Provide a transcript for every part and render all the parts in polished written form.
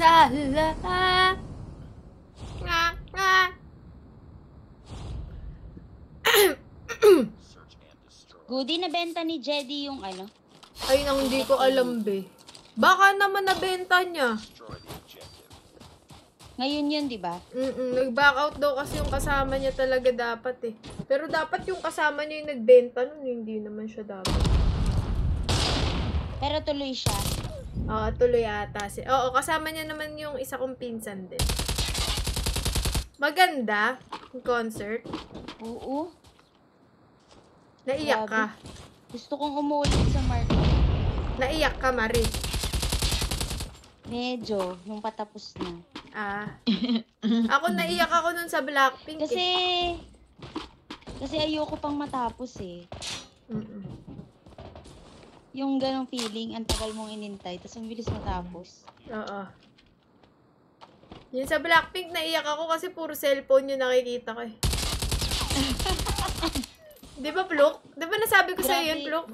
Sala. Nga, nga. Goody, nabenta ni Jedy yung ano? Ay, nang hindi ko alam, be. Baka naman nabenta niya. Ngayon yun, di ba? Nag-back out daw kasi yung kasama niya talaga dapat eh. Pero dapat yung kasama niya yung nagbenta nun, hindi naman siya dapat. Pero tuloy siya. Oo, tuloy ata. Oo, kasama niya naman yung isa kong pinsan din. Maganda yung concert. Oo. Naiyak ka. Gusto kong umulit sa Marco. Naiyak ka, Marie. Medyo, nung patapos na. Ako naiyak ako nun sa Blackpink. Kasi ayoko pang matapos eh. Yung ganong feeling, ang tagal mong inintay, tapos ang bilis matapos. Oo. Yun sa Blackpink, naiyak ako kasi puro cellphone yung nakikita ko eh. Di ba, Pluk? Di ba nasabi ko sa'yo yun, Pluk?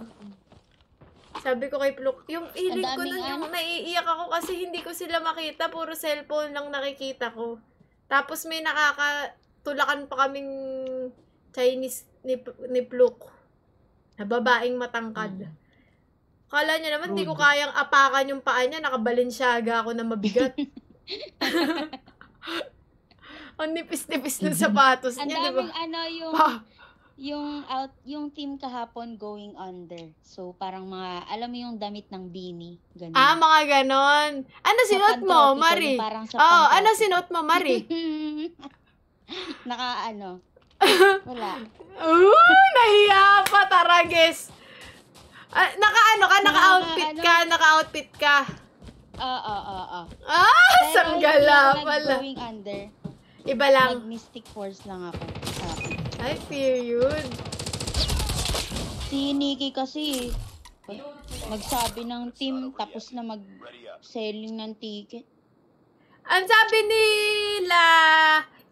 Sabi ko kay Pluk, yung feeling ko nun, yung naiiyak ako kasi hindi ko sila makita, puro cellphone lang nakikita ko. Tapos may nakakatulakan pa kaming Chinese ni Pluk. Na babaeng matangkad. Kala niya naman, hindi ko kayang apakan yung paa niya, nakabalinsyag ako na mabigat. Ang nipis-nipis ng sapatos niya, di ba? Ang daming yung team kahapon going under. So, parang mga, alam mo yung damit ng beanie. Ganun. Mga ganon. Ano sinuot mo, Marie? Oo, ano sinuot mo, Marie? Wala. Nahiya pa, Tarages. Naka-outfit ka. Oo. Sanggala pala. Going under. Iba lang. Mystic Force lang ako. Ay, period. Si Nikki kasi, nagsabi ng team, tapos na mag-selling ng ticket. Ang sabi nila,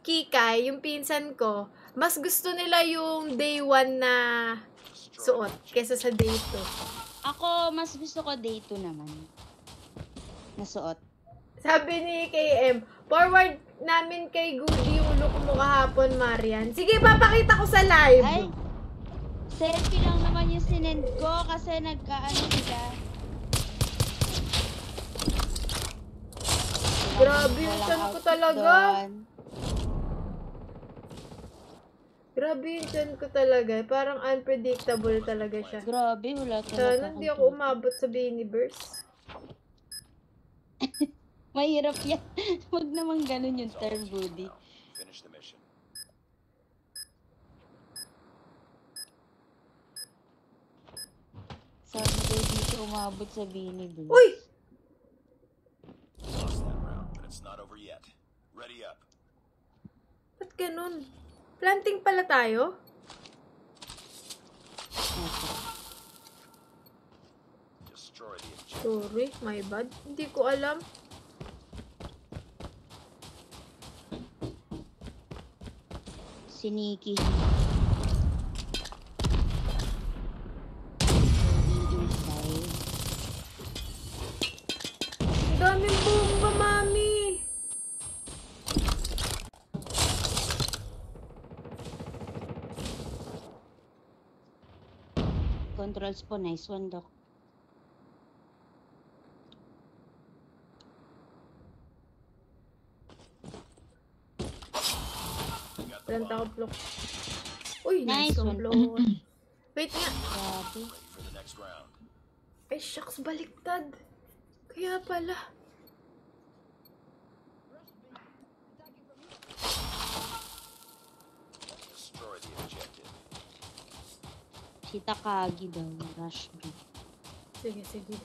Kikay, yung pinsan ko, mas gusto nila yung day 1 na suot kesa sa day 2. Ako, mas gusto ko day 2 naman. Nasuot. Sabi ni KM, forward namin kay Goody yung look mo kahapon, Marian. Sige, papakita ko sa live. Ay, selfie lang naman yung sinend ko kasi nagkaano sila. Grabe yung chan ko talaga. Grabe yung chan ko talaga. Parang unpredictable talaga siya. Grabe, wala talaga. Sana hindi ako umabot sa Beaniverse. Mahirap yan. Huwag naman ganun yung term, Goody. Sabi ko dito umabot sa Beaniverse. Uy! Ba't ganun? Planting pala tayo? Sorry, my bad. Hindi ko alam. Si Nikki. Ang daming bomba, mami. Controls po, nice one, Doc. Walang tao block. Uy, nice one. Wait nga. Grabe. Ay, shucks, baliktad. Kaya pala. Si Takagi daw, rush B. Sige.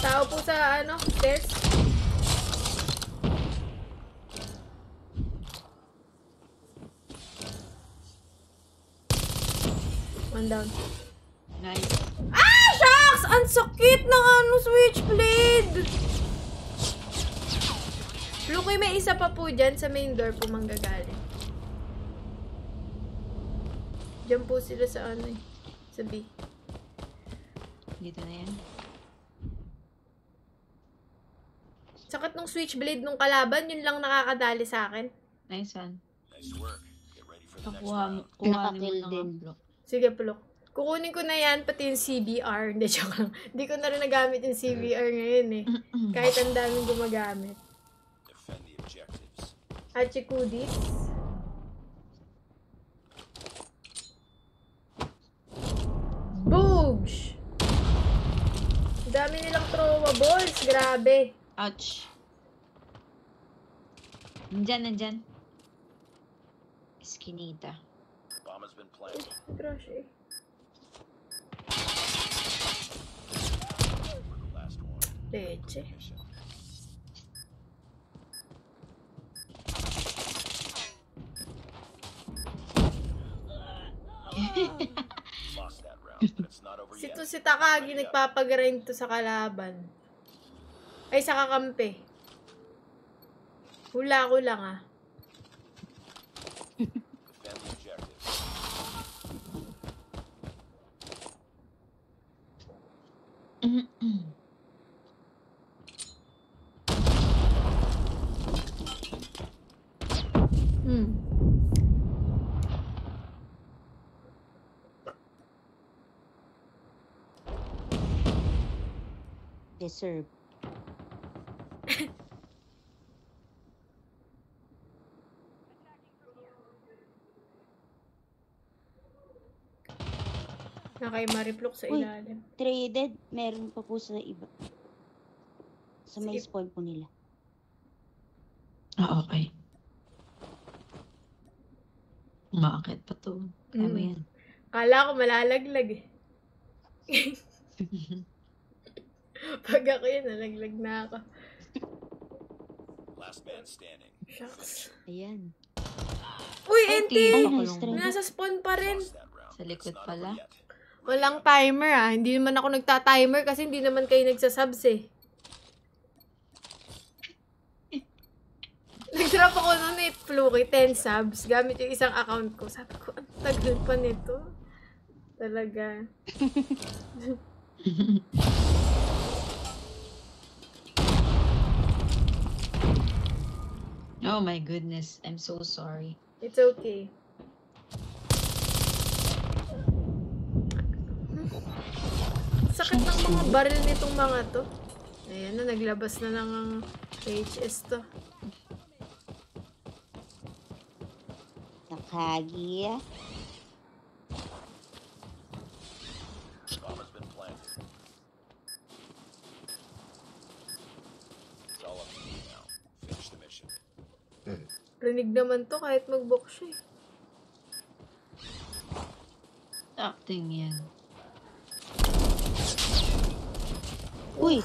Tao po sa stairs. One down. Nice. Shucks! Ang sakit ng switchblade! Lukoy, may isa pa po dyan sa main door po manggagaling. Diyan po sila sa ano eh. Sa B. Dito na yan. Sakit nung switchblade nung kalaban, yun lang nakakadali sa akin. Nice one. Nice work. Get ready for the next Kuha round. mo Nakakill na din. block. Sige, Plok. Kukunin ko na yan, pati yung CBR. Hindi, joke lang. Hindi ko na rin nagamit yung CBR ngayon eh. Kahit ang daming gumagamit. Defend the objectives. Achikudis. Boogs! Ang dami nilang throwables. Grabe. Ouch. Nandyan. Eskinita. Bomb has been planted. Trash eh. We're the last one. Leche. Mission. Lost that round, but it's not over yet. Si Takagi nagpapagrind to sa kalaban. Ay, sa kakampi. Hula ko lang ah. Defend the objectives. Hmm. Deserve. Nakay Mariplok sa Uy. ilalim. Traded, meron pa po sa iba. Sa may Sige. spawn po nila. Ah, okay. Umaakit pa to. Kaya mo yan. Kala ko malalaglag eh. Pag ako yun, nalaglag na ako. Last man standing. Shucks. Ayan. Uy, Ay, Enti! Ay, Pakulong. nice try. Nasa spawn pa rin. Lost that round, Sa but it's likod not pala. over yet. Walang timer ah. Hindi naman ako nagta-timer kasi hindi naman kayo nagsasubs eh. Nag-drop ako nun eh, Fluky, 10 subs. Gamit yung isang account ko. Sabi ko, ang tagal pa nito. Talaga. Oh my goodness. I'm so sorry. It's okay. Sakit ng mga baril nitong mga to. Ayan na, naglabas na ng HS to. Takagi. Bomb has been planted. It's all up to you now. Finish the mission. Rinig naman to kahit mag-box siya eh. Acting yan. Uy!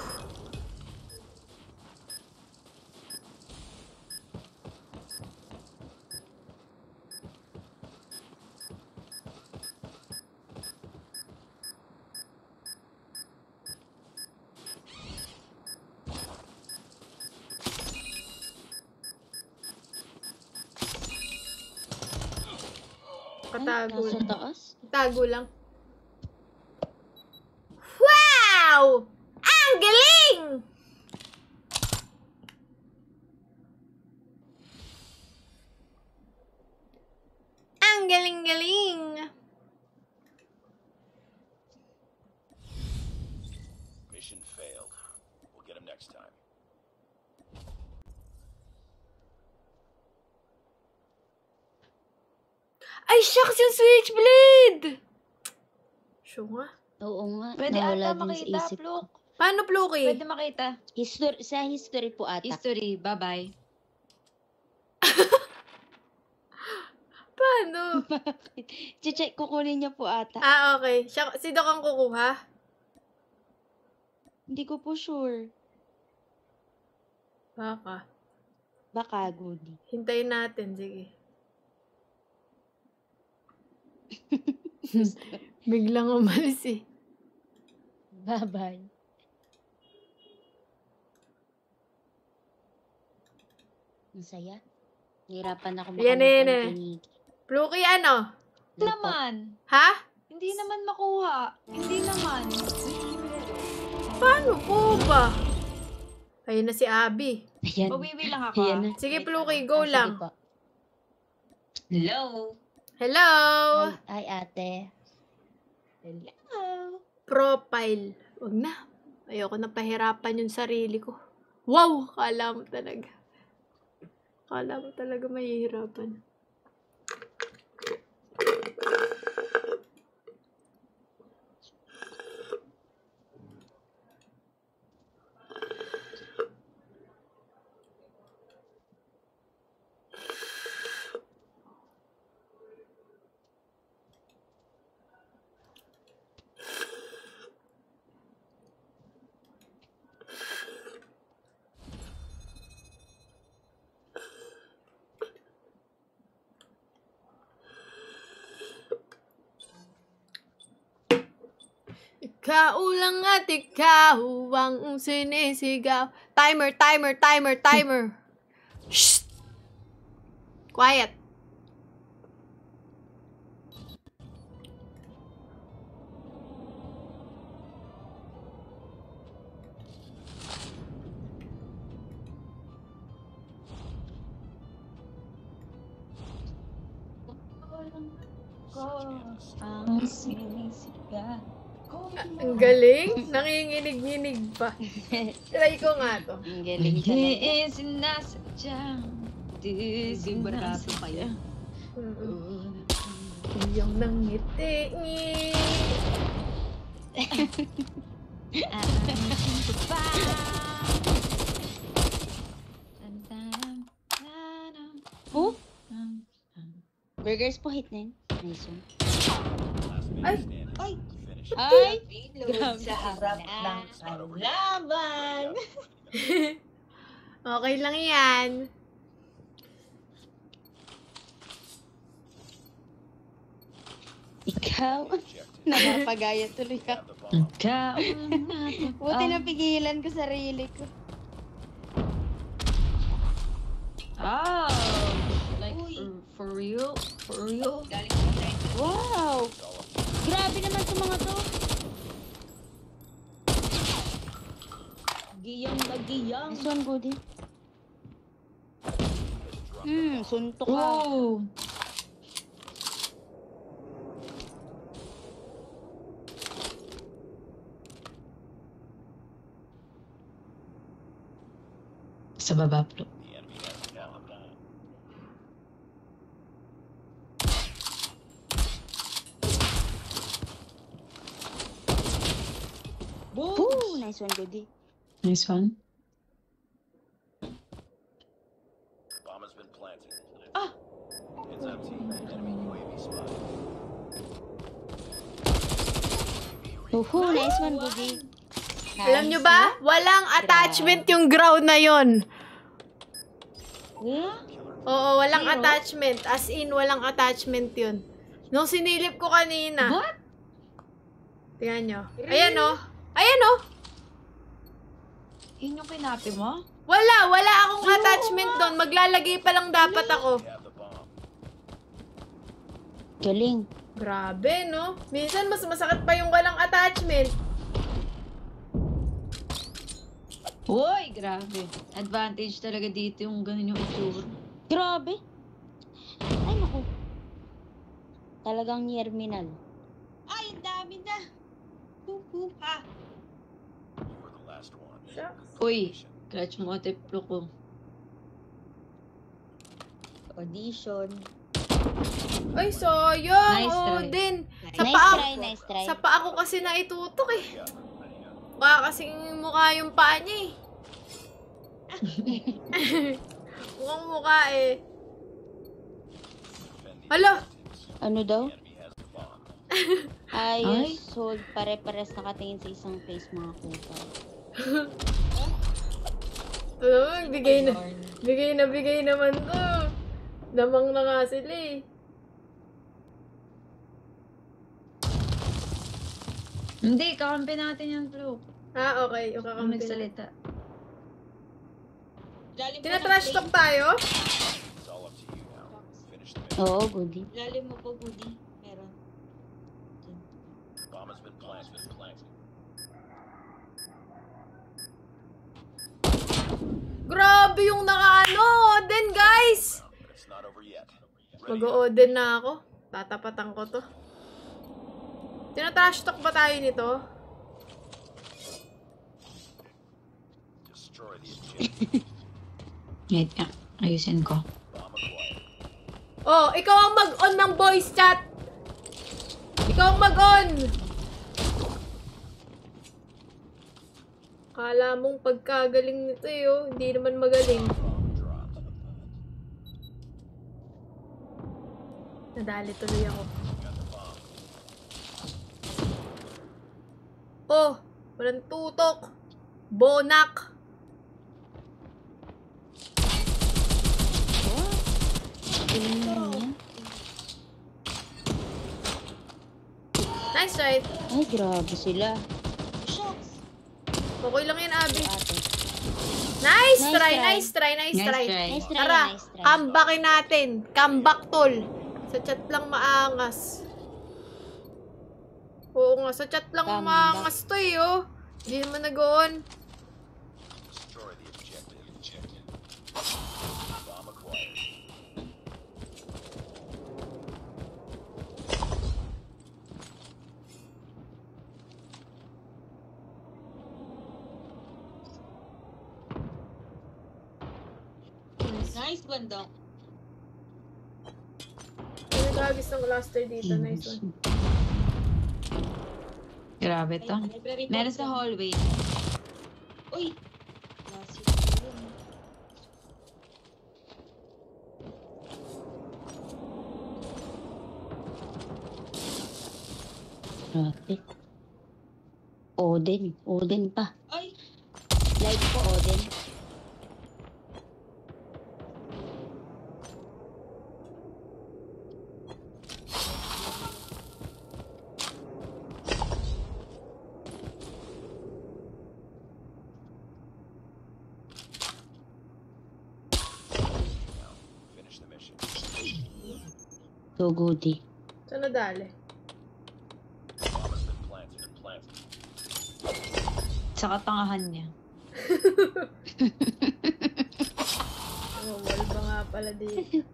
Katago Nasa lang. taas? Tago lang. Wow! Ang galing! Ang galing-galing! Mission failed. We'll get him next time. Ay, shucks yung switchblade! Sure nga. Oo nga. Pwede nawala ata din sa makita, isip ko. Pluk. Paano, Pluky? Pwede makita. Sa history po ata. History. Bye-bye. Paano? Check, kukunin niya po ata. Ah, okay. Si Doc ang kukuha? Hindi ko po sure. Baka. Baka, Goody. Hintayin natin, sige. Biglang umalis eh. Bye-bye. Ang saya. Nahirapan ako Yan, yan, yan. makamove. Pluky, ano? Naman. Ha? Hindi naman makuha. Hindi naman. Paano po ba? Ayun na si Abby. Ayan. Mawiwi lang ako. Ayan na. Sige, Wait Pluki, lang. go Sige lang. po. Hello. Hello! Ay, ate. Hello. Profile. Wag na. Ayoko na pahirapan yung sarili ko. Wow! Kala mo talaga. Kala mo talaga mahihirapan. Ikaw lang at ikaw ang sinisigaw. Timer, timer, timer, timer. Shh! Quiet. Ang sinisiga. Ang galing. Nanginginig-nginig pa. Try ko nga to. Ang galing talaga. Hindi sinasadya. Hindi sinasadya. Yung nangiti. Oh? Burgers po hit na yun. Nice one. Ay! Ay! Grabe sa harap ng kalaban. Okay lang yan. Ikaw? Napapagaya tuloy ako. Have the bomb. Ikaw ang Buti napigilan ko sarili ko. Oh, like Uy. for real? For real? Wow! Grabe naman sa mga to. Giyang na giyang. Nice one, Goody. Suntok ka. Oh. Sa baba, Plo. The enemy has the bomb. Ooh, nice one, Goody. Nice one. Bomb has been planted. Ah! It's empty. Enemy UAV spotted. Ooh, nice one, Goody. Alam nyo ba? Walang attachment yung ground na yon. Huh? Oo, walang Zero? attachment. As in, walang attachment yun. Nung sinilip ko kanina. What? Tingnan nyo. Ayan o. Ayan o. Yun yung kinapi mo? Wala akong attachment doon. Maglalagay pa lang dapat ako. They have the bomb. Galing. Grabe, no? Minsan mas masakit pa yung walang attachment. Uy, grabe. Advantage talaga dito yung ganun yung itsura. Grabe. Ay, naku. Talagang terminal. Ay, ang dami na. Ha. You were the last one. Uy, clutch mo ate Plo ko. Audition. Ay, sayang. Nice Oo, try. din. Sa Nice paa, try, nice try. sa paa ko kasi naitutok eh. Mukha kasing mukha yung paa niya eh. Mukhang mukha eh. Hala! Ano daw? The enemy has the bomb. Ayos, hold. Pare-pares nakatingin sa isang face mga kupa. Alam mo, bigay naman to. Damang na nga sila eh. Hindi, kakampi natin yan, Plo. Ah, okay. Yung Kung kakampi. nagsalita. Tinatrash talk tayo? It's all up to you now. Finish the mission. Oo, Goody. Lalim mo po, Goody. has been planted. Grabe yung nakaano, Oden, guys! But it's not over yet. Ready up. Mag-o-Oden na ako. Tatapatan ko to. Tina-trash talk ba tayo nito? Destroy the objective. Wait nga. Ayusin ko. Bomb acquired. Oh, ikaw ang mag-on ng voice chat! Ikaw ang mag-on! Kala mong pagkagaling nito eh, oh. Hindi naman magaling. Bomb dropped. Nadali tuloy ako. Got the bomb. Oh, walang tutok. Bonak. Galing naman yan. Nice try. Ay, grabe sila. Okay lang yan, Abby. Ate. Nice Nice try, try. nice try, nice Nice try. try. Nice try, Tara, nice try. comebackin natin. Comeback, tol. Sa chat lang maangas. Oo nga, sa chat lang Comeback. maangas to eh, oh. Hindi naman nag-on. Destroy the objective. Bomb acquired. Nice one, Doc. May nag-agis ng cluster dito. Nice one. Grabe to. Meron sa hallway. Uy! Grabe. Oden. Oden pa. Ay! Live ko, Oden. Finish the mission. So goody. Saan nadali? Bomb has been planted. Sa katangahan niya. Oh, wall ba nga pala dito?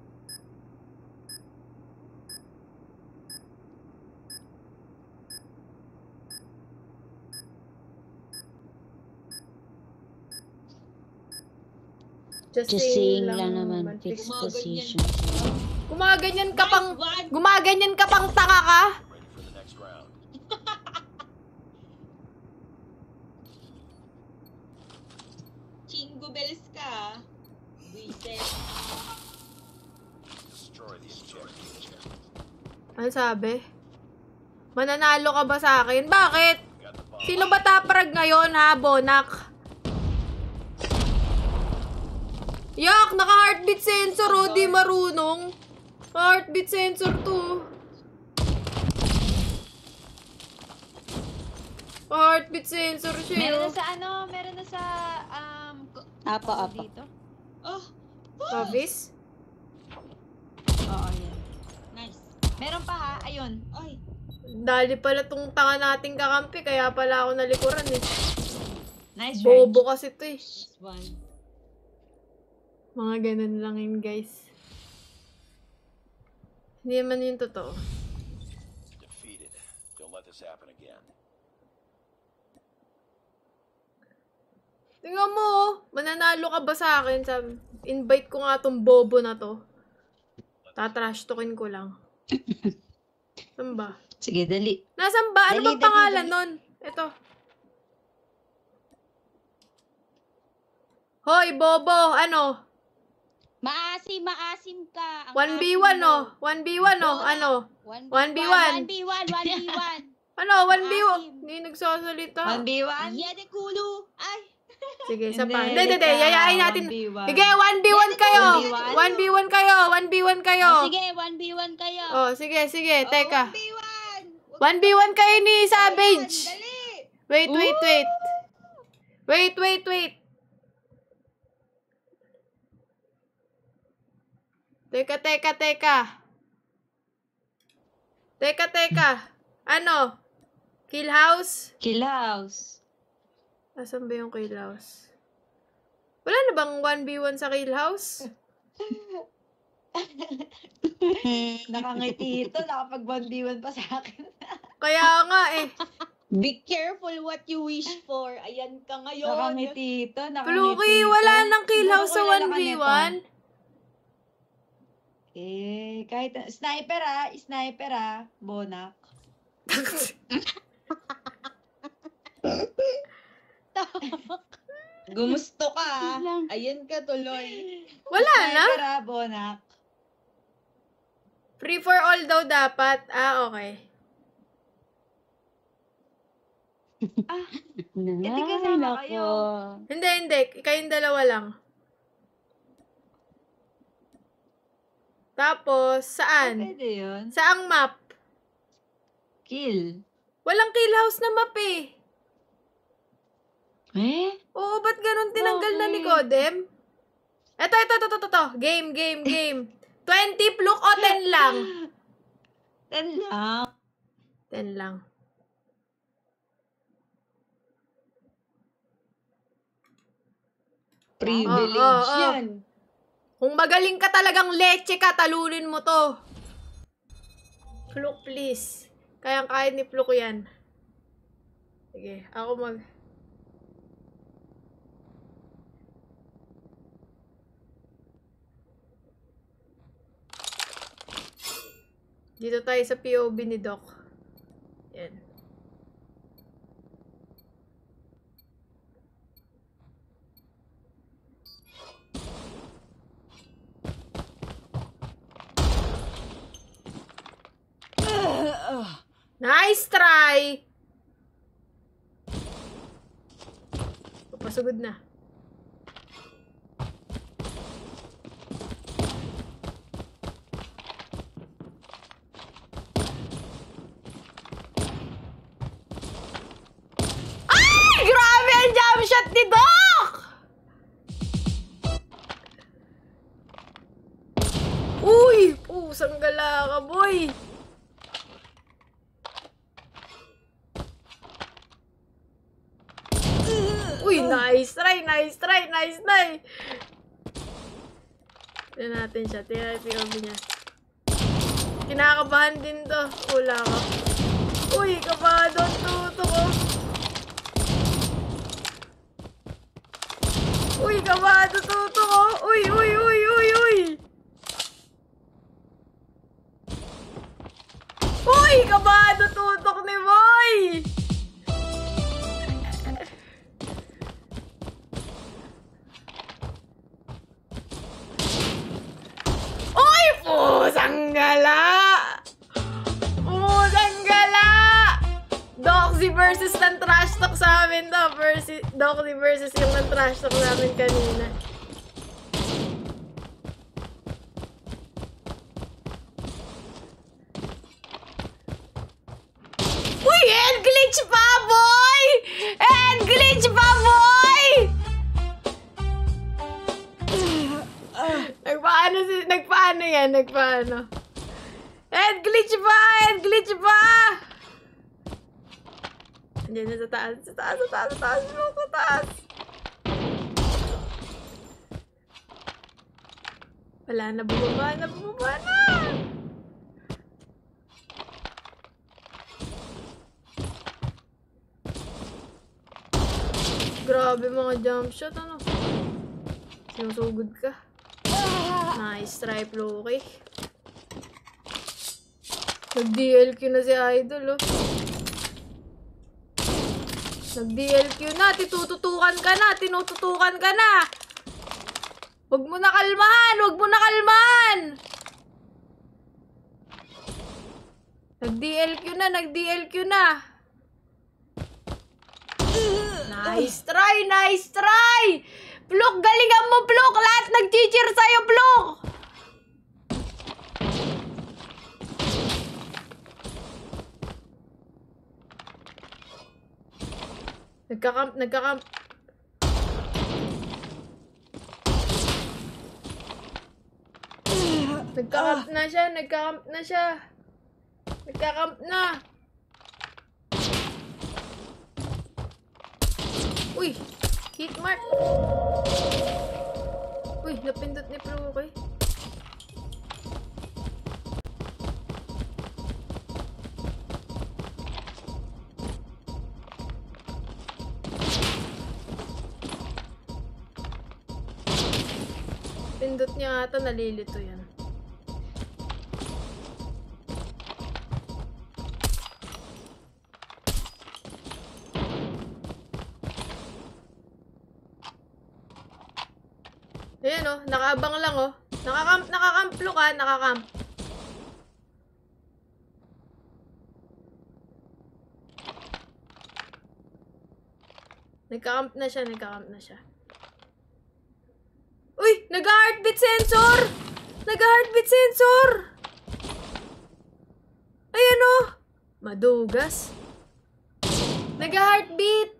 Just saying lang naman, fixed position. Gumaganyan ka pang... Nice one! Gumaganyan ka pang tanga ka? Ready for the next round. Chingo bells ka. Buisit. Destroy the objective. Ano sabi? Mananalo ka ba sa akin? Bakit? Got the bomb. Sino ba taparag ngayon, ha, Bonak? Yak! Naka-heartbeat sensor, oh. Di marunong. Heartbeat sensor to. Heartbeat sensor siya, Meron na oh. sa ano? Meron na sa Apa. dito? Oh! Obvious? Oo, yan. Nice. Meron pa ha? Ayun. Ay! Dali pala tong tanga nating kakampi, kaya pala ako nalikuran eh. Nice try. Bobo kasi to eh. Nice one. Mga ganun lang yun, guys. Hindi naman yun totoo. Defeated. Don't let this happen again. Tingnan mo, oh. Mananalo ka ba sa akin? Invite ko nga tong bobo na to. Tatrash talkin ko lang. Saan ba? Sige, dali. Nasaan ba? Ano Dali, bang dali, pangalan dali. nun? Ito. Hoy, bobo! Ano? Maasim ka. 1v1, oh. 1v1, oh. Ano? 1v1. 1v1. 1v1. Ano? 1v1. Maasim. Hindi nagsasalita. 1v1? Yede kulo! Ay! Sige, isa pa. Hindi, Hindi. ikaw, Yayain natin. 1v1. Sige, 1v1 kayo. 1v1? 1v1 kayo. 1v1 kayo. Oh, sige, 1v1 kayo. Oh, sige. Teka. 1v1! 1v1 kayo ni Savage. Dali! Wait. Teka. Ano? Kill house. Kill house. Asan ba yung kill house? Wala na bang 1v1 sa kill house? Nakangiti ito. Nakapag 1v1 pa sa akin. Kaya nga eh. Be careful what you wish for. Ayan ka ngayon. Nakangiti ito. Pluki, wala nang kill house sa 1v1. Eh, kahit sniper Bonak. Gumusto ka. Lang. Ayan ka tuloy. Wala na. Sniper Bonak. Free for all daw dapat. Ah, okay. Hindi kasama kayo. Hindi. Kayong dalawa lang. Tapos, saan? Pwede yun. Saang map? Kill. Walang kill house na map eh. Eh? Oo, ba't ganun tinanggal na ni Bakit? Godem? Eto. Game. 20 pluk o 10 lang? 10 lang. 10 lang. Privilege Oo. yan. Kung magaling ka talagang leche ka, talunin mo to. Pluk, please. Kayang-kaya ni Pluk yan. Sige, ako mag... Dito tayo sa POV ni Doc. Yan. Nice try! Papasugod na. Ay! Grabe ang jump shot ni Doc! Uy! Pusang gala ka, boy! Uy, nice try. Tignan natin siya. Tignan natin yung niya. Kinakabahan din to. Wala ka. Uy, kabado ang tuto ko. Uy, kabado tuto ko. Uy. Uy, kabado tutok ni Boy. Uy, pusang gala! Doxy versus ng trash talk sa amin to. Doxy versus yung ng trash talk namin kanina. Uy, head glitch pa, boy! Head glitch pa, boy! Nagpaano? Head glitch pa! Andiyan na sa taas. Wala na, bumaba na. Grabe mga jump shot, ano? Sinusugod ka. Nice try, Floki. Nag-DLQ na si Idol, oh. Nag-DLQ na, tinututukan ka na. Huwag mo na kalmahan. Nag-DLQ na. Nice try. Pluk, galingan mo, Pluk. Lahat nag-cheer sa'yo, Pluk. Nagkakamp. Nagkakamp na siya. Uy! Hit mark! Uy, napindot ni Pluki. Pindot niya ata, nalilito yan. Ayan oh, nakaabang lang oh. Nakakamplo ka, nakakamp. Nagkakamp na siya, nagkakamp na siya. Uy! Nag-heartbeat sensor! Nag-heartbeat sensor! Ayan oh! Madugas. Nag-heartbeat!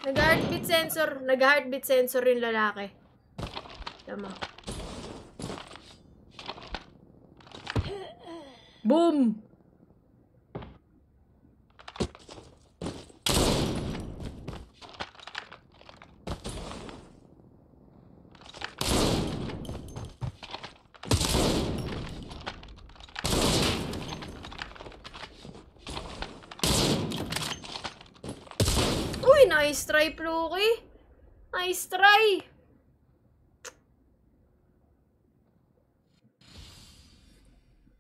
Nag-heartbeat sensor. Nag-heartbeat sensor yung lalaki. Tama. Boom! Uy, nice try, Pluki. Nice try.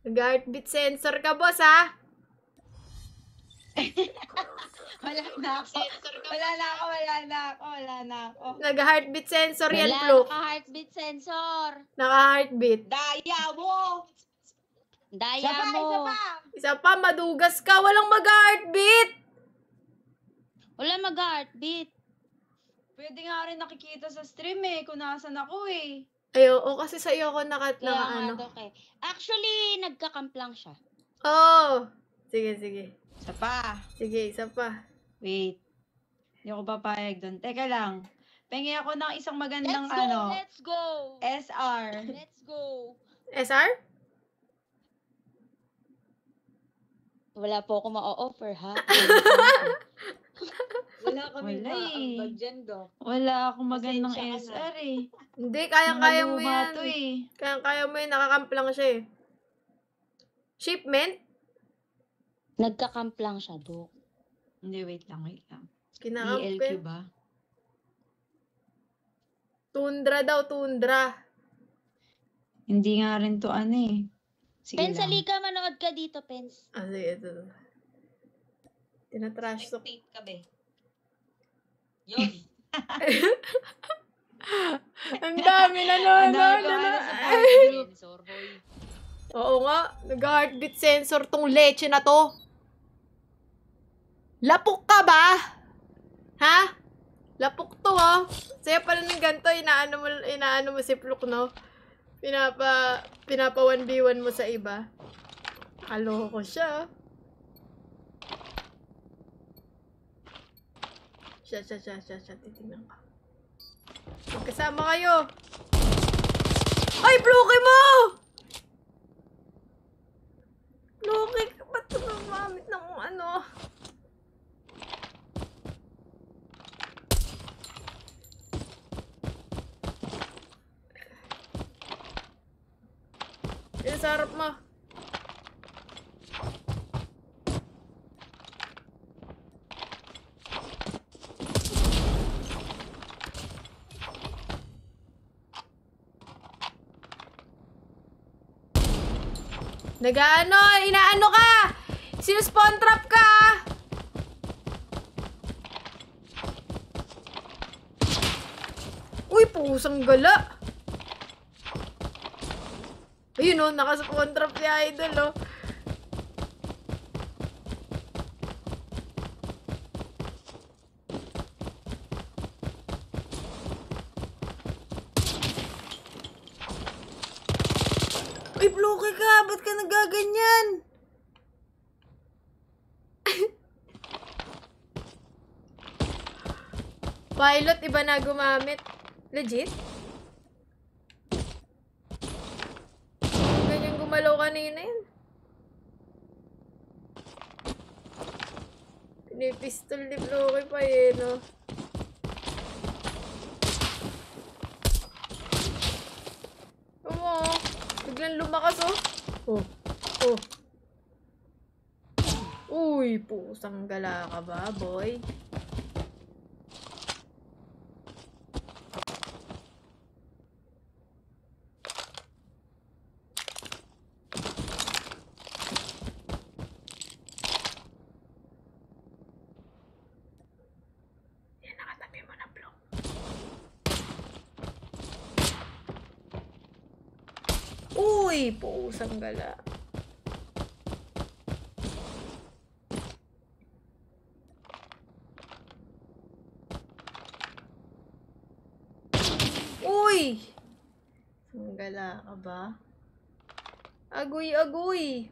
Nag-heartbeat sensor ka, boss, ha? Wala na ako. Nag-heartbeat sensor yan, Wala, Pluk. naka-heartbeat sensor. Naka-heartbeat. Daya mo! Daya mo. Isa pa, madugas ka. Walang mag-heartbeat. Wala mag-heartbeat. Pwede nga rin nakikita sa stream eh, kung nasan ako eh. Ay, oo, kasi sa iyo ako Kaya ano. nga, okay. Actually, nagka-camp lang siya. Oo. Sige, sige. Isa pa. Sige, isa pa. Wait. Hindi ako papayag doon. Teka lang. Pengi ako ng isang magandang Let's go! SR. Let's go! SR? Wala po ako ma-offer, ha? Wala kami Wala eh. ba? Dyan, Dok. Wala akong magandang Pasensya ka na. SR eh. Hindi, kayang-kaya mo Mga luma yan. to eh. Kayang-kaya mo yan. Nakakamp lang siya eh. Shipment? Nagka-camp lang siya, Dok. Hindi, wait lang. Kinakamp ko ELQ yan. ba? Tundra daw, tundra. Hindi nga rin to ano eh. Sige Pens, lang. halika, manood ka dito, Pens. Ah, sige, ito. Tinatrash talk. Spectate ka, be. Yun. Ang dami nanonood. Ano sa Ay. group? Sensor, boy. Oo nga, nag-heartbeat sensor tong leche na to. Lapok ka ba? Ha? Lapok to, oh. Saya pala ng ganito, inaano mo si Pluk, no? Pinapa 1v1 mo sa iba. Kaloko siya. Siya, titignan ka. Magkasama kayo. Ay, Pluki mo! Pluki, ba't ito namamit ng ano? Yan sa harap mo. Inaano ka? Sinuspawn trap ka? Uy, pusang gala. Ayun oh, nakaspawn trap si Idol oh. Uy, Pluki ka! Ba't ka nagaganyan? Pilot, iba na gumamit. Legit? Ganyan gumalaw kanina yun. Ni pistol ni Floki pa eh, no? Oo, biglang lumakas oh. Oh, oh. Uy, pusang gala ka ba, boy? Yan, nakatabi mo na, Flo. Uy, pusang gala. Uy! Sanggala ka ba? Agoy, agoy!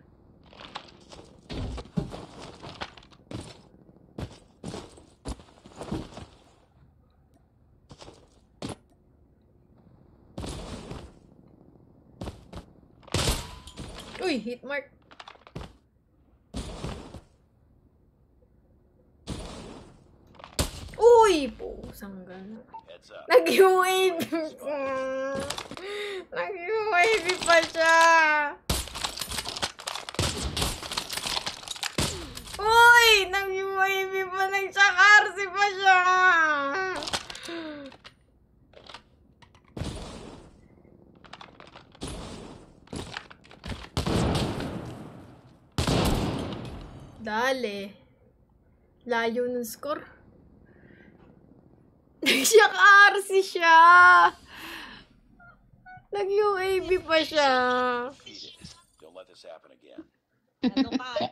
Uy, hit mark. Uy, pusang gala. Heads up. Nag-UAV. Nag-UAV pa siya. Uy! Nag-UAV pa. Nag-chakarsi pa siya. Dale. Layo ng score. Nag-RC siya. Nag-UAV pa siya. Don't let this happen again. Ano ka?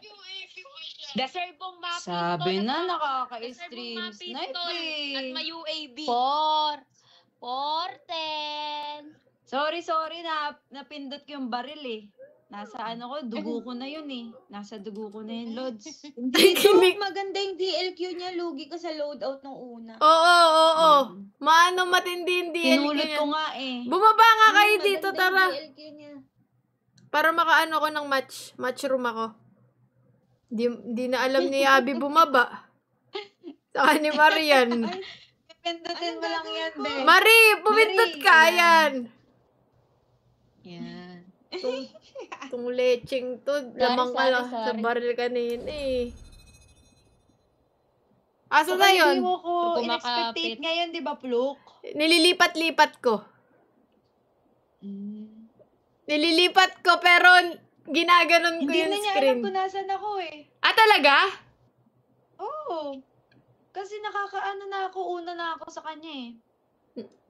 Deserve mong mapin Sabi na, nakaka-stream snipe at eh. may UAV. 4-10. Sorry, napindot ko yung baril eh. Nasa ano ko, dugo ko na yun eh. Nasa dugo ko na yung loads. Hindi, Kinig- maganda yung DLQ niya. Lugi ka sa loadout nung una. Oo. Maano matindi yung DLQ Tinulot niya. ko nga eh. Bumaba nga kayo Maganda dito, yung tara. DLQ niya. Para makaano ko ng match. Match room ako. Di na alam ni Abby bumaba. Saka ni Marian. Pindutin mo lang yan, be. Marie, pumindot Marie, ka, yan. yan. Yan. Itong lecheng to, lamang ka lang sa sorry. baril kanina eh. Asa na yun? Hindi mo ko Kumaka- in-expectate ngayon, di ba, Pluk? Nililipat-lipat ko. Nililipat ko pero ginaganon ko Hindi yung na niya screen. alam kung nasan ako eh. Ah, talaga? Oo. Kasi nakakaano na ako, una na ako sa kanya eh.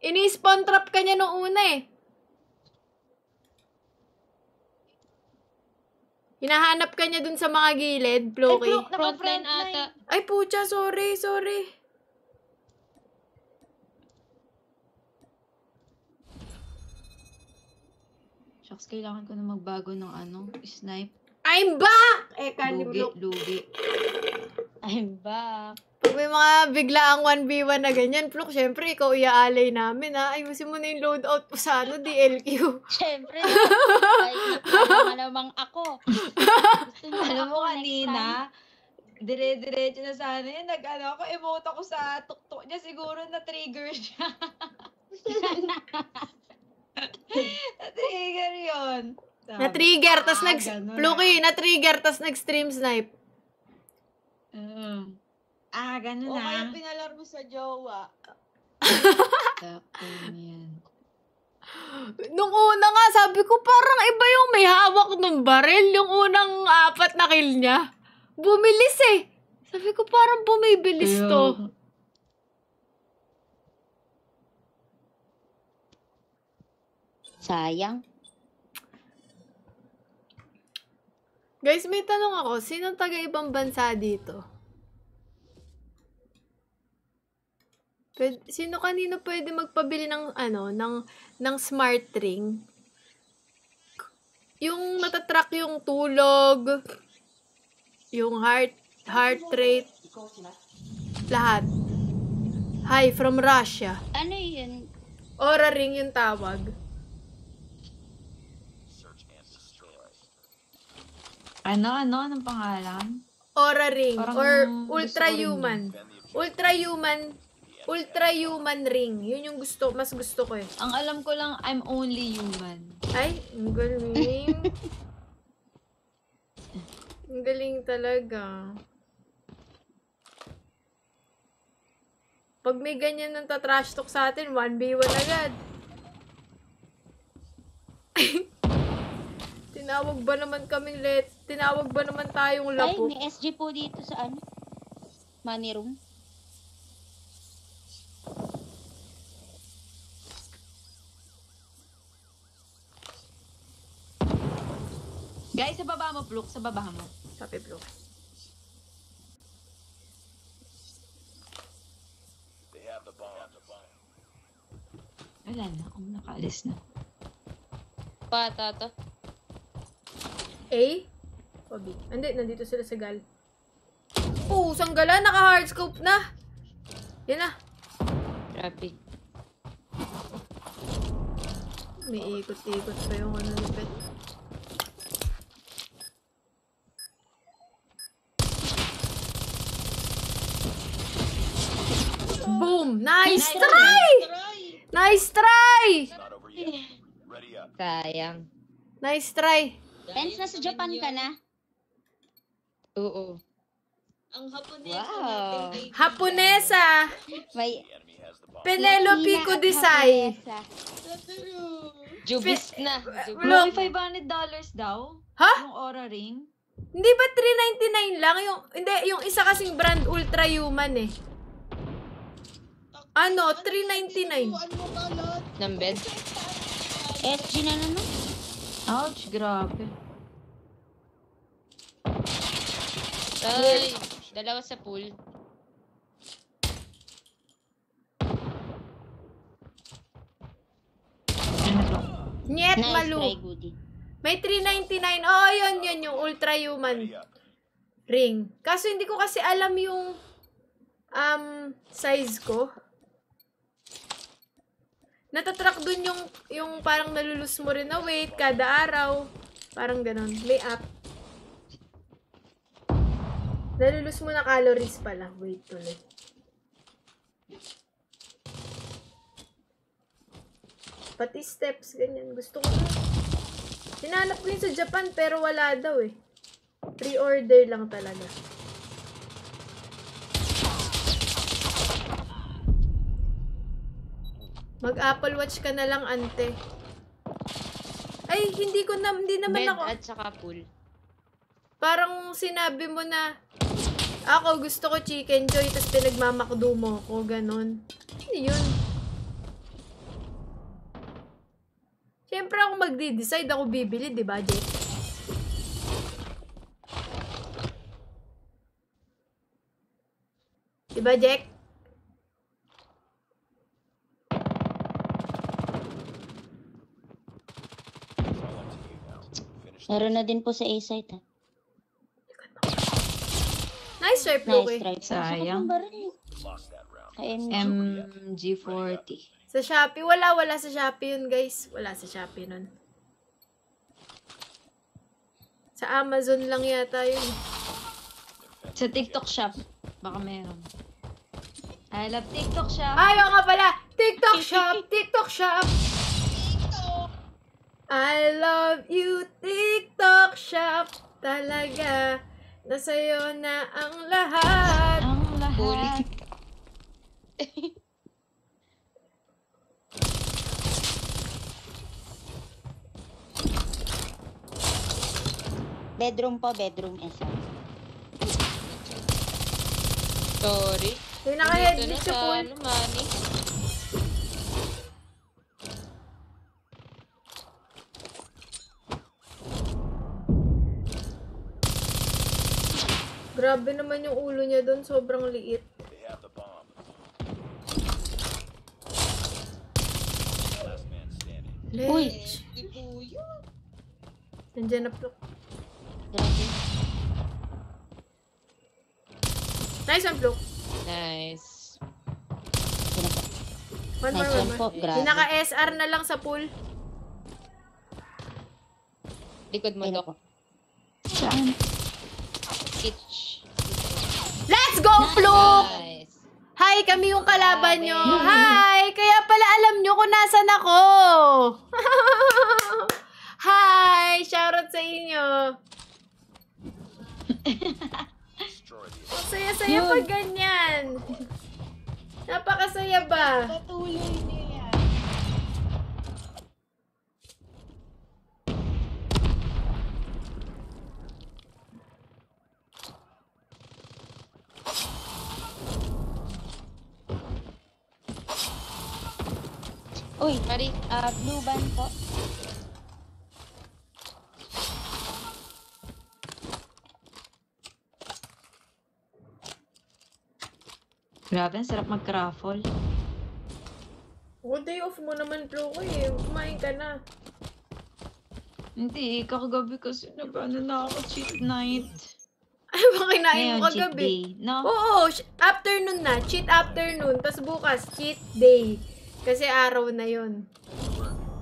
Ini-spawn trap ka niya nung una eh. Hinahanap ka niya dun sa mga gilid, Floki. Pluk, Frontline ata. Ay, pucha, sorry. Shucks, kailangan ko na magbago ng ano, snipe. I'm back! Lugi. I'm back. Pag may mga biglaang 1v1 na ganyan, Fluk, syempre, ikaw iaalay namin, ha? Ayusin mo na yung loadout po sa DLQ. Siyempre. Ay, nakakama namang ako. Gusto niyo Alam mo ako next time? kanina, dire-diretso na sana yun. Nag-ano ako, emote ako sa tuktok niya. Siguro na-trigger siya. Na-trigger yun. Sabi, Na-trigger, tas ganun Floki, na-trigger, tas nag-stream snipe. ganun O kaya na. pinalar mo sa jowa. Tapos yan. Nung una nga, sabi ko, parang iba yung may hawak ng baril. Yung unang 4 na kill niya. Bumilis eh. Sabi ko, parang bumibilis to. Sayang. Guys, may tanong ako. Sinong taga-ibang bansa dito? Sino kanino pwede magpabili ng ng smart ring? Yung natatrack yung tulog, yung heart rate, lahat. Hi, from Russia. Ano yun? Aura ring yung tawag. Search and destroy. Anong pangalan? Aura ring Parang or gusto ko ultra-human. Ultra-human ring. Yun yung mas gusto ko eh. Ang alam ko lang, I'm only human. Ay, ang galing. Ang galing talaga. Pag may ganyan nang tatrash talk sa atin, 1v1 agad. Tinawag ba naman tayong Ay, lapo? may SG po dito sa ano? Money room. Guys, sa baba mo, Pluk. Sa baba mo. Sabi bro. They have the bomb. Wala na. Nakaalis na. Pata to. A? O B? Hindi, nandito sila sa gal. Oo, sanggala, naka-hardscope na. Yan na. Traffic. May ikot-ikot pa yung ano lupit. Boom! Nice try! Nice try! It's not over yet. Ready up. Sayang. Nice try. Pens, nasa Japan ka na? Oo. Ang Haponesa Wow. natin ay... Haponesa! May The enemy has the bomb. Penelope Latina at Kudisay. Japonesa. True. Jubis na. Look. May $500 daw. Ha? Yung Aura Ring. Hindi ba 399 lang? Yung isa kasing brand Ultra Human eh. Ano? 399. Ano kalat? Ng bed? SG na naman. Ouch, grabe. Ay, dalawa sa pool. Nyet Nice malu. try, Goody. May 399. Oo, yun yung Ultra Human Ready up. ring. Kaso hindi ko kasi alam yung size ko. Natatrack dun yung parang nalulus mo rin na weight kada araw. Parang ganon. May app. Nalulus mo na calories pala. Wait tuloy. Pati steps, ganyan. Gusto ko na. Hinanap ko yun sa Japan pero wala daw eh. Pre-order lang talaga. Mag-Apple Watch ka na lang, ante. Ay, hindi naman Bed ako. at saka pool. Parang sinabi mo na, ako gusto ko Chicken Joy, tapos pinagmamakdo mo ko, ganon. Ano yun? Siyempre ako magdi-decide, ako bibili, di ba, Jake? Di ba, Jack? Meron na din po sa A-site, ha? Nice try, Nice Floki. try. Sayang. Lost that round. KMG. MG40. Sa Shopee, wala sa Shopee yun, guys. Wala sa Shopee nun. Sa Amazon lang yata yun. Sa TikTok shop. Baka meron. I love TikTok shop. Ayaw nga pala! TikTok shop! TikTok shop! I love you, TikTok shop! Talaga, nasa'yo na ang lahat. Ang lahat. Bedroom po, bedroom isa. Sorry. Yung naka-headlit siya po. money. Grabe naman yung ulo niya doon, sobrang liit. They have the bomb. Last man standing. Uy. Lech. Di po yun. Nandiyan na po. Grabe. Nice one, Flo. Nice. One more, Nice one one po, more. grabe. Yung naka-SR na lang sa pool. Likod mo, Ayun Dok. Saan? Kitch. Pluk! Nice. Hi, kami yung kalaban nyo. Hi! Kaya pala alam nyo kung nasan ako. Hi! Shoutout sa inyo. Destroy the Ang saya-saya pag ganyan. Napakasaya ba? Patuloy niyo yan. Uy, blue band po. Grabe, ang sarap mag-craffle. Good day off mo naman, Pluko eh. Kumain ka na. Hindi, kakagabi kasi nag-ano na ako, cheat night. Ay, ba kinain mo Ngayon, cheat kagabi? day. No? Oo, afternoon na. Cheat afternoon. Tapos bukas, cheat day. Kasi araw na yon.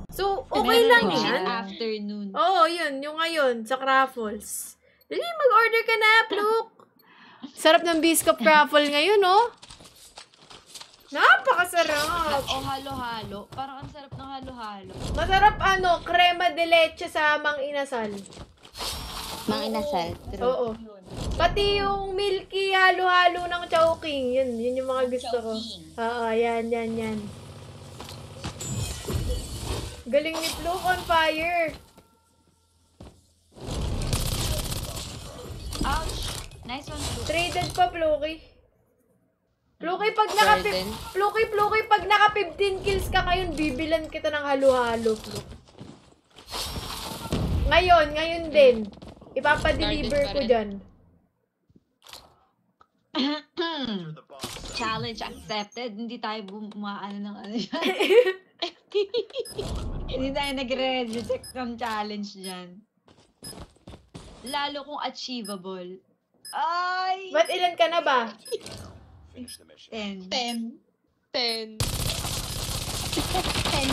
So, okay Meron lang ako yan. cheat afternoon. Oo, yun. Yung ngayon, sa Craffles. Dali, mag-order ka na, Pluk. Sarap ng Biscuit Craffle ngayon, oh. Napakasarap. O halo-halo. Parang ang sarap ng halo-halo. Masarap, crema de leche sa Mang Inasal. Mang inasal. True. Oo. Pati yung milky halo-halo ng Chowking. Yun yung mga gusto ko. Oo, yan. Galing ni Pluk, on fire. Ouch! Nice one, Blue. Traded pa, Pluky. Pluky, pag naka 15 kills ka ngayon, bibilan kita ng halo-halo, Pluk. Ngayon din. Ipapadeliver ko dyan. Challenge accepted. Hindi tayo bumaano ng ano yan. Hindi tayo nagre-reject ng challenge dyan. Lalo kung achievable. Ay! Ba't ilan ka na ba? finish the mission. 10. 10. 10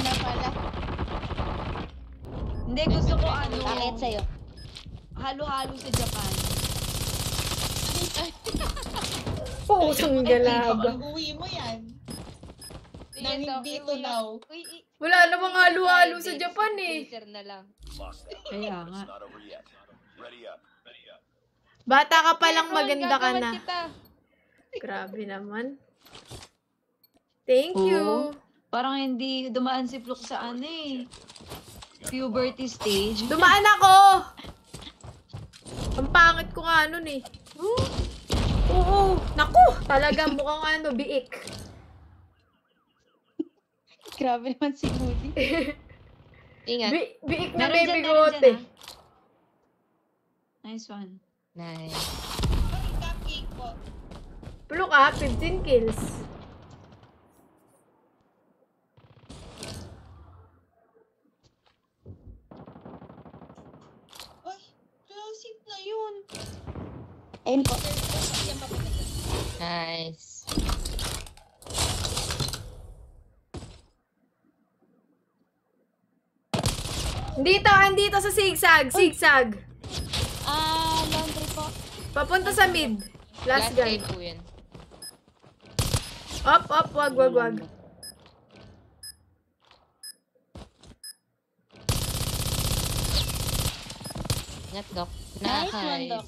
na pala. Hindi, gusto ko Bakit sa'yo? halo-halo sa Japan. Pusang galaba. Uwi mo yan. Sige, Nang hindi to now. Wala namang halo-halo sa Japan eh. Freezer na lang. Lost that. Kaya It's nga. not over yet. Ready up. Ready up. Bata ka palang maganda ka Gagawan na. kita. Grabe naman. Thank you. Parang hindi dumaan si Pluk sa ano eh. Puberty stage. Dumaan ako! Ang pangit ko nga nun eh. Oo. Naku! Talagang mukhang biik. Grabe naman si Moody. Ingat. Biik na Meron may dyan, bigote. Nice one. Nice. Cupcake po. Pluk 15 kills. Ay, classic na yun. Ayun po. Yan papunta dyan. Nice. Andito sa zigzag. Laundry po. Papunta sa mid. Last guy. po yun. Up, wag. Ingat, Doc. Nice one, Doc.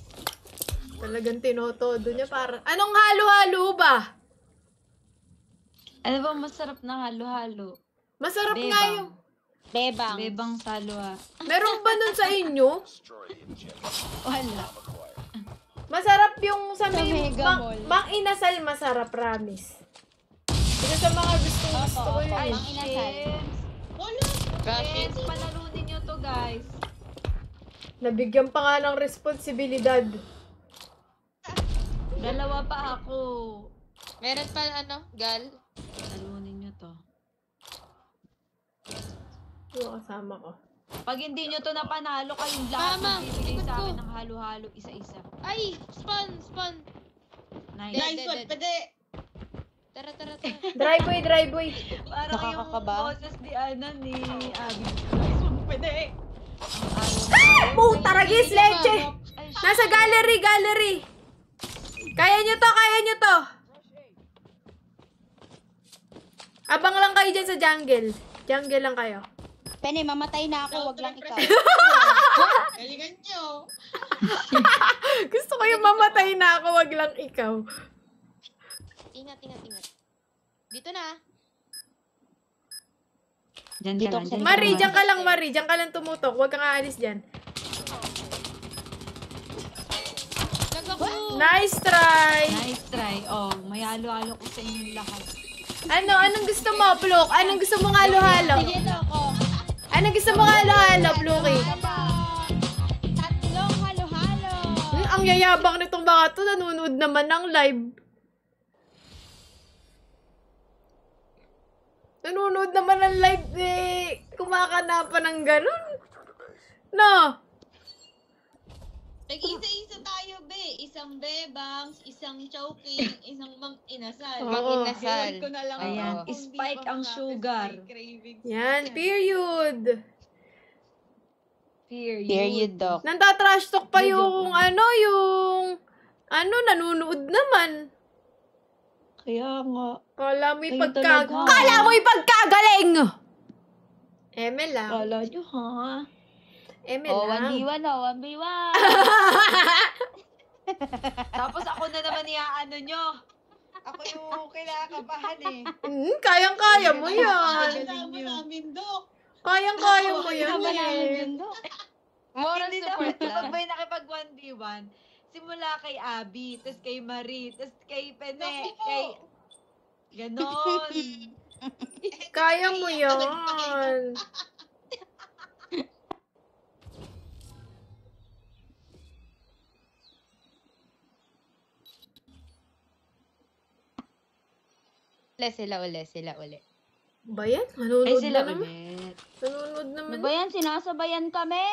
Talagang tinotodo niya para. Anong halo-halo ba? Ano ba masarap na halo-halo? Masarap nga Bebang. yung... Bebang. Bebang salwa. Meron ba nun sa inyo? Destroy the objective. Wala. Acquired. Masarap yung sa may Mega Mall. Mang Inasal, masarap, promise. Ito sa mga gusto ko yun. Ay, eh. Mang Inasal. James! Wala. James, panalunin nyo to, guys. Nabigyan pa nga ng responsibilidad. Dalawa pa ako. Meron pa Gal? Panalunin nyo to. Yung kasama ko. Pag hindi nyo to napanalo, kayong lahat Mama, magbibigay ikot sa ko. akin ng halo-halo isa-isa. Ay! Spawn! Nice. Nice one. Pwede. Tara. Dry boy. Parang Nakakakaba. yung boses ni ni Abby. Nice one. Pwede. Puta, ragis, leche! Ay, Nasa gallery! Kaya nyo to, kaya nyo to. Abang lang kayo dyan sa jungle. Jungle lang kayo. Penny, mamatay na ako, wag lang ikaw. Galingan nyo. Gusto ko yung mamatay na ako, wag lang ikaw. Ingat. Dito na. Diyan Dito ka lang. ako sa Diyan Mari, ka dyan lang. ka lang, Mari. Dyan ka lang tumutok. Huwag kang aalis dyan. Lag ako. Nice try! Nice try. Oh, may halo-halo ko sa inyong lahat. Anong gusto mo, Pluk? Anong gusto mo nga halo-halo? Sige to ako. Anong gusto mo nga halo-halo, Pluki? Tatlong halo-halo. Ang yayabang nitong mga to, nanonood naman ng live. Nanonood naman ng live eh. Kumakana pa ng ganun. No. Nag-isa-isa tayo, be. Isang bebangs, isang chowking, isang mang inasal. Oo. Mang-inasal. Ewan ko na lang Ayan, kung di spike pa ang mga sugar. spike cravings. Yan, period. Period, Doc. Nantatrash talk pa yung nanonood naman. Kaya nga. Kala mo Ayun talaga. Kala mo pagkagaling! Eme lang. Kala nyo, ha? Eme Oh, lang. 1v1 oh, 1v1. Tapos ako na naman iaano nyo. Ako yung kinakabahan eh. Kayang-kaya mo yan. Kasama namin, Dok. Kayang-kaya mo yan. Kasama namin eh. yun, Doc. Moral Hindi support naman. Pag lang. may nakipag 1v1, simula kay Abby, tas kay Marie, tas kay Pene, Naku po. kay... Ganon. Kaya mo yan. Sila uli. Ba yan? Ay, Nanonood sila na naman. ulit. Nanonood Ano naman. ba yan? Sinasabayan kami?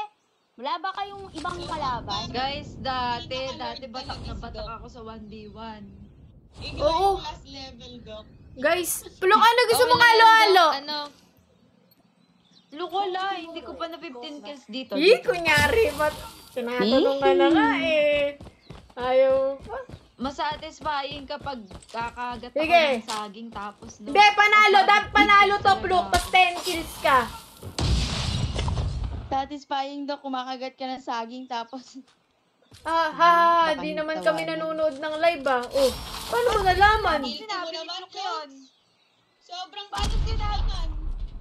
Wala ba kayong ibang kalaban? Guys, dati Pinaka-lord batak talaga na si batak Doc. ako sa 1v1. Ikaw Oo. yung last level, Dok. Guys, Pluk, ano gusto mo Okay lang yan, halo-halo? Doc. Ano? Look, wala. Hindi ko pa na 15 kills dito. Kunyari, ba't tinatanong na nga eh. Ayaw pa. Masatisfying kapag kakagat ako Sige. ng saging tapos no. Hindi, panalo. Dapat panalo to, Pluk. Tapos 10 kills ka. Satisfying daw kumakagat ka ng saging tapos Di naman kami nanonood ng live ah. Oh, paano mo nalaman? Hindi Sinabi mo ni naman Pluk yun. Sobrang Paano sinabi?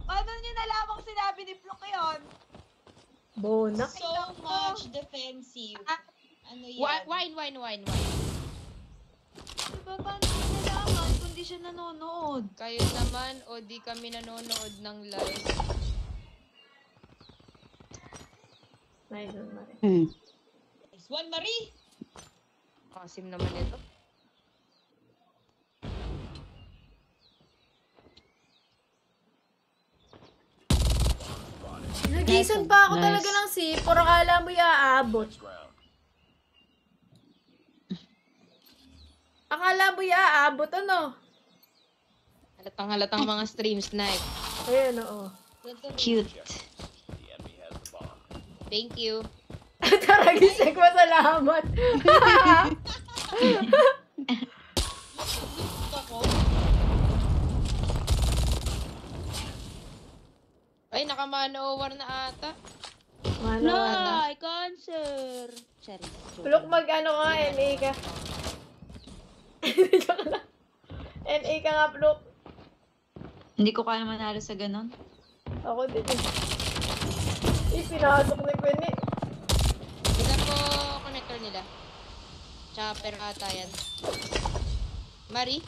Paano niyo nalamang sinabi ni Pluk yun? Bona. so much defensive. Ano yan? Wine. Diba paano niyo nalaman kung di siya nanonood? Kayo naman o di kami nanonood ng live. Nice one, Mari. Nice one, Marie. Kasim naman ito. Nagisan pa ako Nice. talaga ng C4. Akala mo iaabot. Ground. Akala mo iaabot, ano? Halatang mga stream snipe. Ayan, oo. Cute. The enemy has the bomb. Thank you. Tara, gising mo, salamat. Ako. Ay, naka-manowar na ata. Mano, Nay, cancer. Sorry. Pluk, mag-ano ka, NA ka. Joke lang. NA ka nga, Pluk. Hindi ko kaya manalo sa ganon. Ako din eh. Pinasok ni Gwen eh. Tignan ko connector nila. Chopper ata yan. Mari?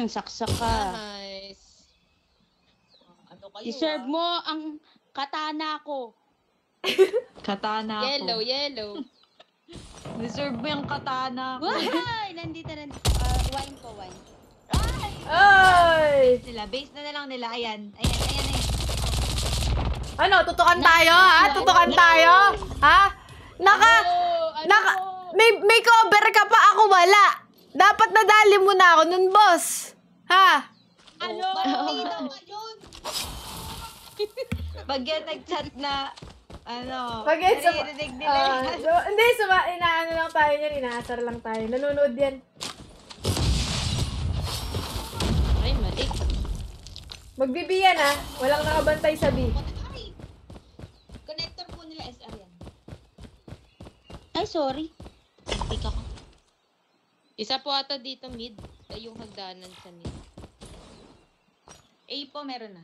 Saksak ka. Nice. Ano kayo, Deserve mo ang katana ko. Katana ako. Yellow. Deserve mo yung katana ko. Why? Nandito. Wine po, wine. Ay! Base na lang nila. Ayan. Ano, tutukan tayo, ha? Tutukan tayo? Ha? May cover ka pa, ako wala. Dapat nadali mo na ako nun, boss. Ha? Ano? Bakit ka yun? Pag yan nag-chat na, Pag-get sa... naririnig nila yan. Hindi, inaano lang tayo yan, inaasar lang tayo. Nanonood yan. Magbibiyan ah. Walang nakabantay sa B. Ay! Connector po nila SR yan. Ay, sorry. Pick ako. Isa po ata dito mid. Ay, yung hagdanan sa mid. A po, meron na.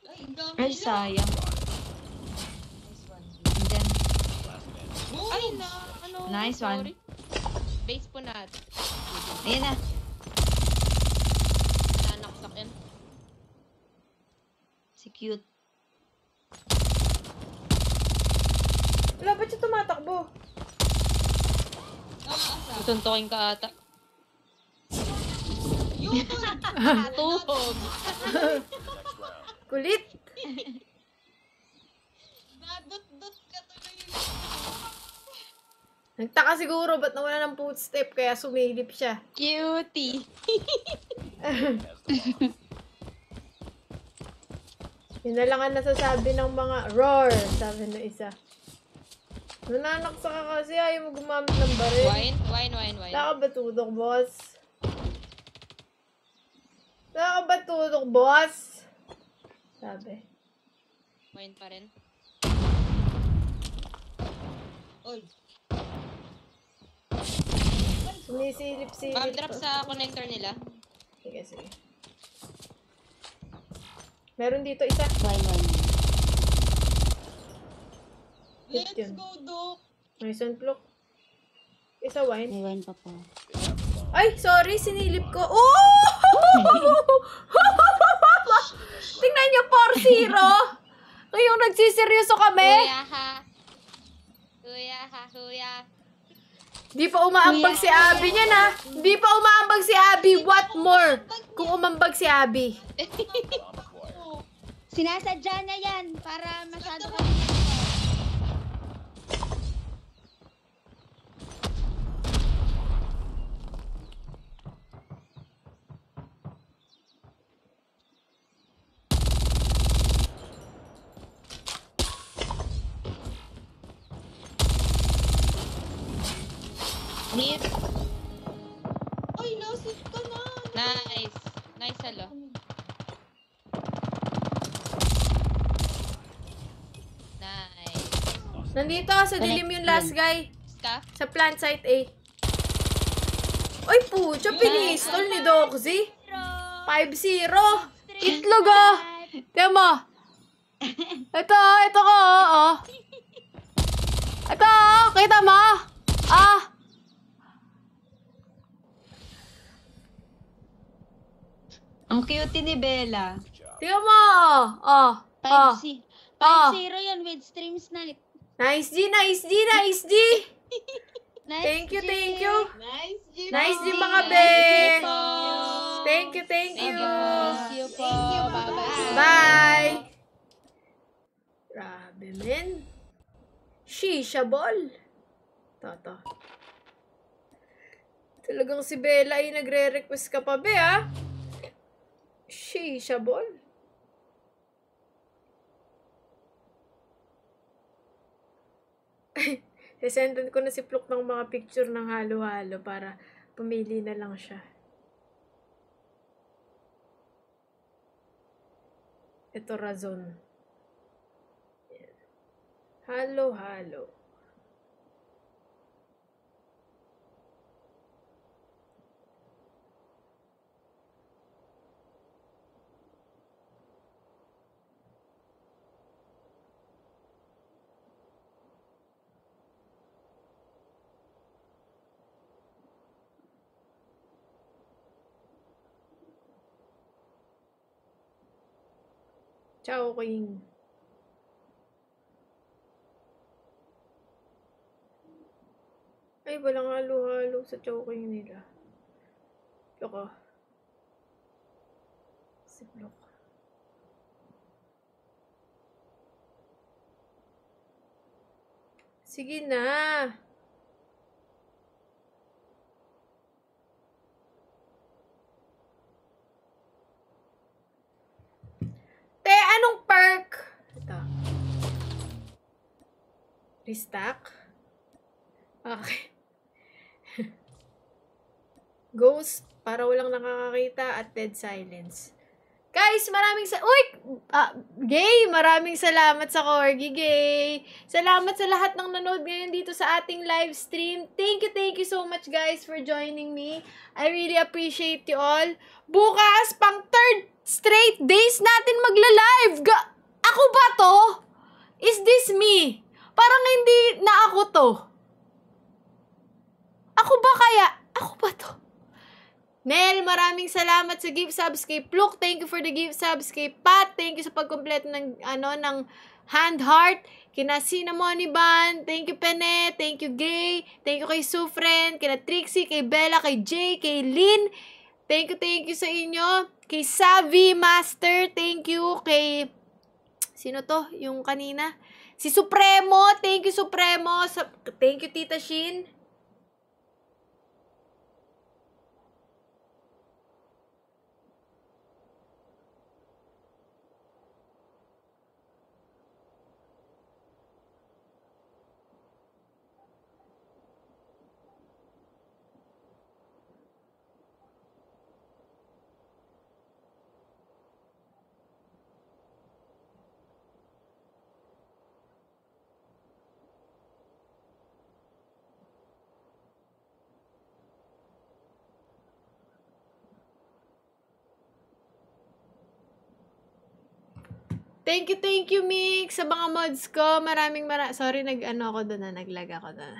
Ay, ang dami Ay, nila. sayang. Nice one. And then, Ay, na, ano? Nice one. Sorry. Base po natin. ayan na. Nanaksak yan. Si cute. Wala, ba't siya tumatakbo? Asa. Tuntukin ka ata. Yun! Tuhog. Next round. Kulit. Nadot-dot ka tuloy. Nagtaka siguro, ba't nawala ng footstep kaya sumilip siya. Cutie. Has the bomb. Yun na lang ang nasasabi ng mga roar, sabi na isa. Nananaksa ka kasi, ayaw mo gumamit ng baril. Wine. Nakabatudok, boss. Nakabatudok, boss. Sabi. Wine pa rin. Oy. Sumisilip-silip. Bomb drop pa. sa connector nila. Sige. Meron dito isa. Wine. Hit Let's yun. go, Dok. May sunplok. Isa wine. May wine pa po. Ay, sorry, sinilip ko. Oh! Tingnan niyo, 4-0. Ngayong nagsiseryoso kami. Huya. Di pa umaambag si Abby niya na. Di pa umaambag si Abby. What more? Kung umambag si Abby. Bomb acquired. Oh, Sinasadya niya yan para masyado kami. Mid. ay, nasit ka na. Nice. Nice, hello. Nice. Nandito, sa dilim yung last guy. Ska? Sa plant site A. Ay, pucha, pinistol ni Doxy. 5-0. Itlog ah. Tiyan mo. Ito ko, oh. Ito, kita mo. Ah. Ang cute ni Bella. Tiyan mo. Oh. 5-0. Ah. 5-0 yan with stream snipe. Nice G. Nice, Thank you. Nice, Jim. Nice G, mga Thank be. you po. Thank you. Thank you po. Bye-bye. Bye. Grabe, men. Shisha ball. Toto. Talagang si Bella ay nagre-request ka pa, be, ah. Shisha ball. Isendan ko na si Pluk ng mga picture ng halo-halo para pumili na lang siya. Ito razon. Yan. Halo-halo. Ciao, King. Ay, walang halo-halo sa choking nila. Loko. Si Blok. Sige na. Te, anong perk? Ito. Restock? Okay. Ghost, para walang nakakakita, at dead silence. Guys, Gay, maraming salamat sa Corgi, Gay. Salamat sa lahat ng nanood ngayon dito sa ating live stream. Thank you so much, guys, for joining me. I really appreciate you all. Bukas, pang 3rd straight days natin magla-live. Ako ba to? Is this me? Parang hindi na ako to. Ako ba kaya? Ako ba to? Nel, maraming salamat sa gift subs kay Pluk. Thank you for the gift subs kay Pat. Thank you sa pagkompleto ng hand heart. Kina Cinnamony Ban. Thank you, Pene. Thank you, Gay. Thank you kay Sufren. Kina Trixie, kay Bella, kay Jay, kay Lynn. Thank you sa inyo. Kay Savvy Master. Thank you. Kay... Sino to? Yung kanina? Si Supremo. Thank you, Supremo. Thank you, Tita Shin. Thank you, Mix, sa mga mods ko. Sorry, naglag ako doon.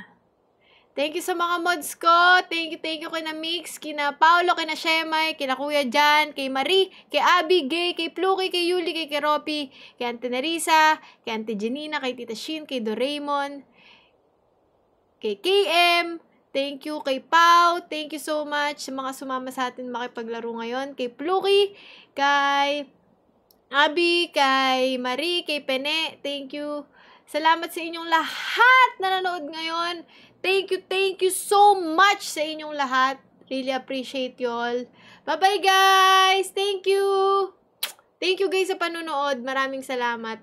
Thank you sa mga mods ko. Thank you kina Mix, kina Paolo, kina Shemay, kina Kuya Jan, kay Marie, kay Abby, Gay, kay Pluki, kay Yuli, kay Keropi, kay Auntie Nerissa, kay Auntie Janina, kay Tita Shin, kay Doraemon, kay KM. Thank you kay Pau. Thank you so much sa mga sumama sa atin makipaglaro ngayon. Kay Pluki, kay Abi, kay Marie, kay Pene, thank you. Salamat sa inyong lahat na nanood ngayon. Thank you so much sa inyong lahat. Really appreciate you all. Bye-bye, guys! Thank you! Thank you, guys, sa panunood. Maraming salamat.